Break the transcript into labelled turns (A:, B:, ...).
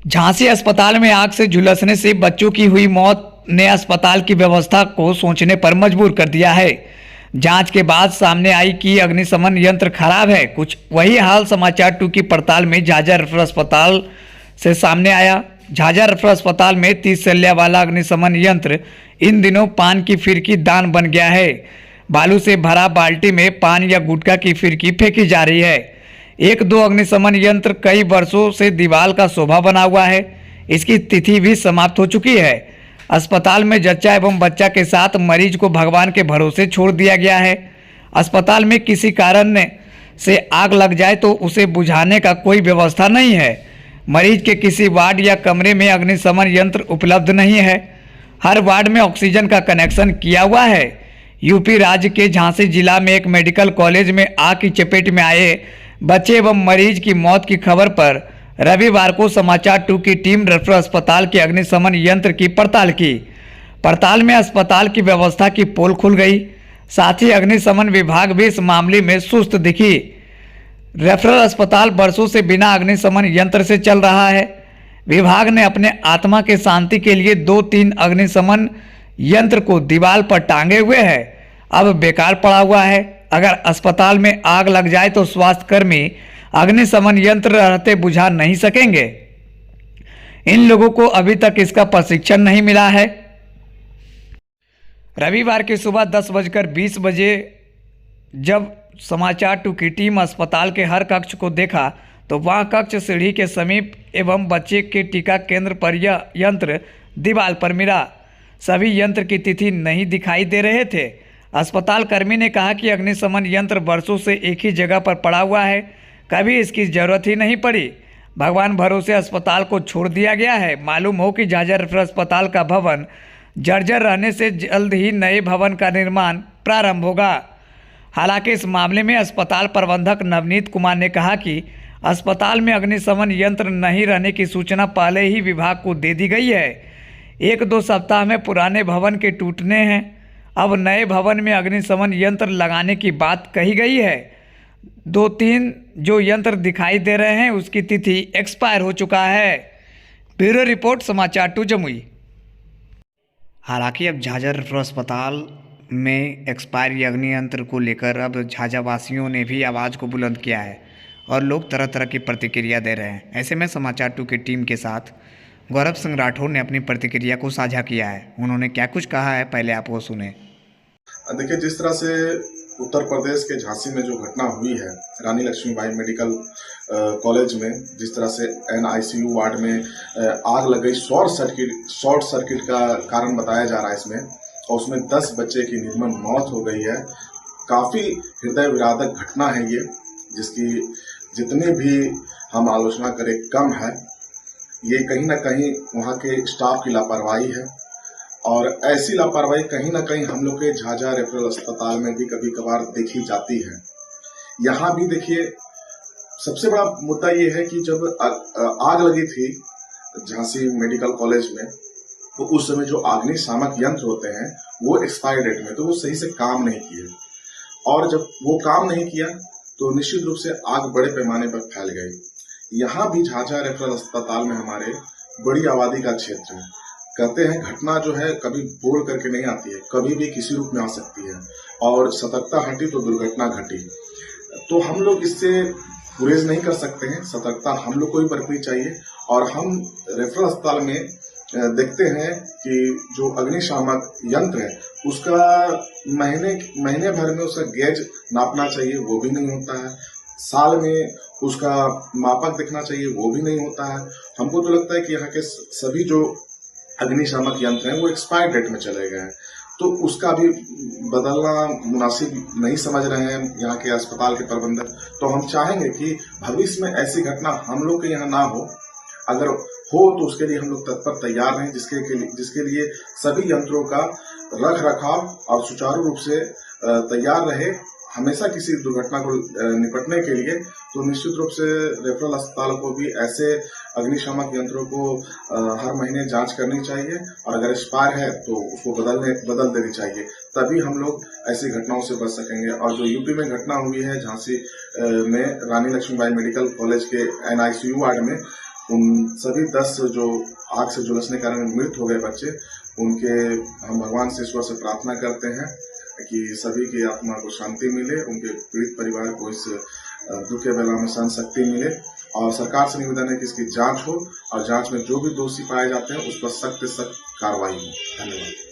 A: झांसी अस्पताल में आग से झुलसने से बच्चों की हुई मौत ने अस्पताल की व्यवस्था को सोचने पर मजबूर कर दिया है। जांच के बाद सामने आई कि अग्निशमन यंत्र खराब है। कुछ वही हाल समाचार 2 की पड़ताल में झाझा रेफरल अस्पताल से सामने आया। झाझा रेफरल अस्पताल में 30 शैल्या वाला अग्निशमन यंत्र इन दिनों पान की फिरकी दान बन गया है। बालू से भरा बाल्टी में पान या गुटखा की फिरकी फेंकी जा रही है। एक दो अग्निशमन यंत्र कई वर्षों से दीवार का शोभा बना हुआ है। इसकी तिथि भी समाप्त हो चुकी है। अस्पताल में जच्चा एवं बच्चा के साथ मरीज को भगवान के भरोसे छोड़ दिया गया है। अस्पताल में किसी कारण से आग लग जाए तो उसे बुझाने का कोई व्यवस्था नहीं है। मरीज के किसी वार्ड या कमरे में अग्निशमन यंत्र उपलब्ध नहीं है। हर वार्ड में ऑक्सीजन का कनेक्शन किया हुआ है। यूपी राज्य के झांसी जिला में एक मेडिकल कॉलेज में आग की चपेट में आए बच्चे एवं मरीज की मौत की खबर पर रविवार को समाचार 2 की टीम रेफरल अस्पताल के अग्निशमन यंत्र की पड़ताल की। पड़ताल में अस्पताल की व्यवस्था की पोल खुल गई। साथ ही अग्निशमन विभाग भी इस मामले में सुस्त दिखी। रेफरल अस्पताल वर्षों से बिना अग्निशमन यंत्र से चल रहा है। विभाग ने अपने आत्मा के शांति के लिए 2-3 अग्निशमन यंत्र को दीवार पर टांगे हुए है। अब बेकार पड़ा हुआ है। अगर अस्पताल में आग लग जाए तो स्वास्थ्यकर्मी अग्निशमन यंत्र रहते बुझा नहीं सकेंगे। इन लोगों को अभी तक इसका प्रशिक्षण नहीं मिला है। रविवार की सुबह 10:20 बजे जब समाचार 2 की टीम अस्पताल के हर कक्ष को देखा तो वह कक्ष सीढ़ी के समीप एवं बच्चे के टीका केंद्र पर यह यंत्र दीवार पर मिला। सभी यंत्र की तिथि नहीं दिखाई दे रहे थे। अस्पताल कर्मी ने कहा कि अग्निशमन यंत्र वर्षों से एक ही जगह पर पड़ा हुआ है, कभी इसकी जरूरत ही नहीं पड़ी। भगवान भरोसे अस्पताल को छोड़ दिया गया है। मालूम हो कि झाझा रेफरल अस्पताल का भवन जर्जर रहने से जल्द ही नए भवन का निर्माण प्रारंभ होगा। हालांकि इस मामले में अस्पताल प्रबंधक नवनीत कुमार ने कहा कि अस्पताल में अग्निशमन यंत्र नहीं रहने की सूचना पहले ही विभाग को दे दी गई है। 1-2 सप्ताह में पुराने भवन के टूटने हैं। अब नए भवन में अग्निशमन यंत्र लगाने की बात कही गई है। 2-3 जो यंत्र दिखाई दे रहे हैं उसकी तिथि एक्सपायर हो चुका है। ब्यूरो रिपोर्ट समाचार 2 जमुई। हालांकि अब झाझा रेफरल अस्पताल में एक्सपायर अग्नि यंत्र को लेकर अब झाझा वासियों ने भी आवाज़ को बुलंद किया है और लोग तरह तरह की प्रतिक्रिया दे रहे हैं। ऐसे में समाचार 2 की टीम के साथ गौरव सिंह राठौर ने अपनी प्रतिक्रिया को साझा किया है। उन्होंने क्या कुछ कहा है, पहले आप वो सुने।
B: देखिए, जिस तरह से उत्तर प्रदेश के झांसी में जो घटना हुई है रानी लक्ष्मीबाई मेडिकल कॉलेज में, जिस तरह से NICU वार्ड में आग लग गई, शॉर्ट सर्किट का कारण बताया जा रहा है इसमें, और उसमें 10 बच्चे की निर्मम मौत हो गई है। काफ़ी हृदय विदारक घटना है ये, जिसकी जितनी भी हम आलोचना करें कम है। ये कहीं ना कहीं वहाँ के स्टाफ की लापरवाही है, और ऐसी लापरवाही कहीं ना कहीं हम लोग के झाझा रेफरल अस्पताल में भी कभी कभार देखी जाती है। यहाँ भी देखिए, सबसे बड़ा मुद्दा ये है कि जब आग लगी थी झांसी मेडिकल कॉलेज में, तो उस समय जो अग्निशामक यंत्र होते हैं वो एक्सपायर डेट में, तो वो सही से काम नहीं किए, और जब वो काम नहीं किया तो निश्चित रूप से आग बड़े पैमाने पर फैल गई। यहाँ भी झाझा रेफरल अस्पताल में हमारे बड़ी आबादी का क्षेत्र है। कहते हैं घटना जो है कभी बोल करके नहीं आती है, कभी भी किसी रूप में आ सकती है, और सतर्कता हटी तो दुर्घटना घटी। तो हम लोग इससे गुरेज नहीं कर सकते हैं। सतर्कता हम लोग को ही बरतनी चाहिए। और हम रेफरल अस्पताल में देखते हैं कि जो अग्निशामक यंत्र है उसका महीने भर में उसका गेज नापना चाहिए, वो भी नहीं होता है। साल में उसका मापक देखना चाहिए, वो भी नहीं होता है। हमको तो लगता है कि यहाँ के सभी जो अग्निशामक यंत्र हैं वो एक्सपायर डेट में चले गए हैं, तो उसका भी बदलना मुनासिब नहीं समझ रहे हैं यहाँ के अस्पताल के प्रबंधक। तो हम चाहेंगे कि भविष्य में ऐसी घटना हम लोग के यहाँ ना हो। अगर हो तो उसके लिए हम लोग तत्पर तैयार रहें, जिसके लिए सभी यंत्रों का रख रखाव और सुचारू रूप से तैयार रहे हमेशा किसी दुर्घटना को निपटने के लिए। तो निश्चित रूप से रेफरल अस्पताल को भी ऐसे अग्निशामक यंत्रों को हर महीने जांच करनी चाहिए, और अगर एक्सपायर है तो उसको बदल देनी चाहिए, तभी हम लोग ऐसी घटनाओं से बच सकेंगे। और जो यूपी में घटना हुई है झांसी में रानी लक्ष्मीबाई मेडिकल कॉलेज के NICU वार्ड में, उन सभी 10 जो आग से झुलसने के कारण मृत हो गए बच्चे, उनके हम भगवान से ईश्वर से प्रार्थना करते हैं कि सभी की आत्मा को शांति मिले, उनके पीड़ित परिवार को इस दुख के बेला में सहन शक्ति मिले। और सरकार से निवेदन है कि इसकी जांच हो और जांच में जो भी दोषी पाए जाते हैं उस पर सख्त से सख्त कार्रवाई हो। धन्यवाद।